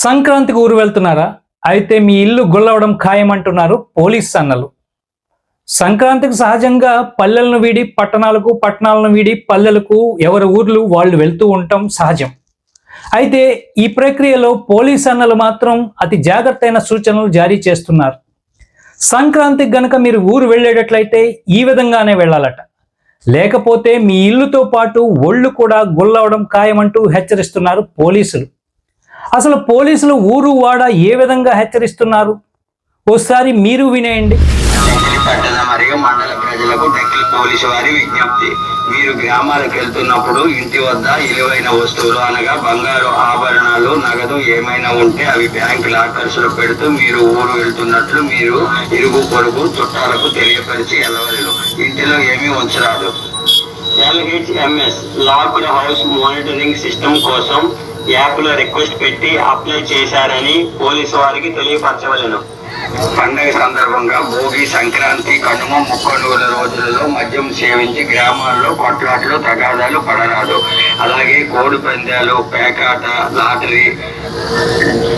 సంక్రాంతికి ఊరు వెళ్తున్నారా? అయితే మీ ఇల్లు గుల్లవడం ఖాయమంటున్నారు పోలీస్ అన్నలు. సంక్రాంతికి సహజంగా పల్లెలను వీడి పట్టణాలకు, పట్టణాలను వీడి పల్లెలకు ఎవరి ఊర్లు వాళ్ళు వెళ్తూ ఉండటం సహజం. అయితే ఈ ప్రక్రియలో పోలీస్ అన్నలు మాత్రం అతి జాగ్రత్తైన సూచనలు జారీ చేస్తున్నారు. సంక్రాంతికి గనక మీరు ఊరు వెళ్ళేటట్లయితే ఈ విధంగానే వెళ్ళాలట. లేకపోతే మీ ఇల్లుతో పాటు ఒళ్ళు కూడా గుల్లవడం ఖాయమంటూ హెచ్చరిస్తున్నారు పోలీసులు. అసలు పోలీసులు ఊరు వాడ ఏ విధంగా హెచ్చరిస్తున్నారు ఓసారి మీరు వినేయండి. పట్టణ మరియు మండల ప్రజలకు టెక్కలి పోలీసు వారి విజ్ఞప్తి. మీరు గ్రామాలకు వెళ్తున్నప్పుడు ఇంటి వద్ద విలువైన వస్తువులు అనగా బంగారు ఆభరణాలు, నగదు ఏమైనా ఉంటే అవి బ్యాంక్ లాకర్స్ లో పెడుతూ మీరు ఊరు వెళ్తున్నట్లు మీరు ఇరుగు పొరుగు చుట్టాలకు తెలియపరిచి వెళ్ళవలను. ఇంటిలో ఏమీ ఉంచరాదు. LHMS locked house monitoring system కోసం యాప్ లో రిక్వెస్ట్ పెట్టి అప్లై చేశారని పోలీసు వారికి తెలియపరచవలను. పండగ సందర్భంగా భోగి, సంక్రాంతి, కనుమ, ముక్కనుల రోజులలో మద్యం సేవించి గ్రామాల్లో కొట్లాట్లు, తగాదాలు పడరాదు. అలాగే కోడి పందాలు, పేకాట, లాటరీ,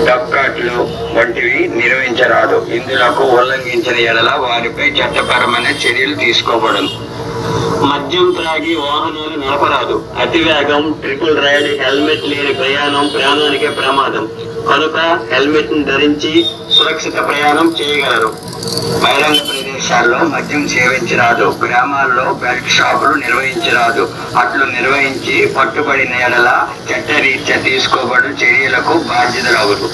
డబ్కాట్లు వంటివి నిర్వహించరాదు. ఇందులకు ఉల్లంఘించిన ఎడల వారిపై చట్టపరమైన చర్యలు తీసుకోబడను. మద్యం త్రాగి వాహనాలు నడపరాదు. అతివేగం, ట్రిపుల్ రైడ్, హెల్మెట్ లేని ప్రయాణం ప్రాణానికే ప్రమాదం కనుక హెల్మెట్ ను ధరించి సురక్షిత ప్రయాణం చేయగలరు. బహిరంగ ప్రదేశాల్లో మద్యం సేవించరాదు. గ్రామాల్లో బెల్ట్ షాపులు నిర్వహించరాదు. అట్లు నిర్వహించి పట్టుబడిన ఎడల చట్టరీత్యా తీసుకోబడు చర్యలకు బాధ్యతలవురు.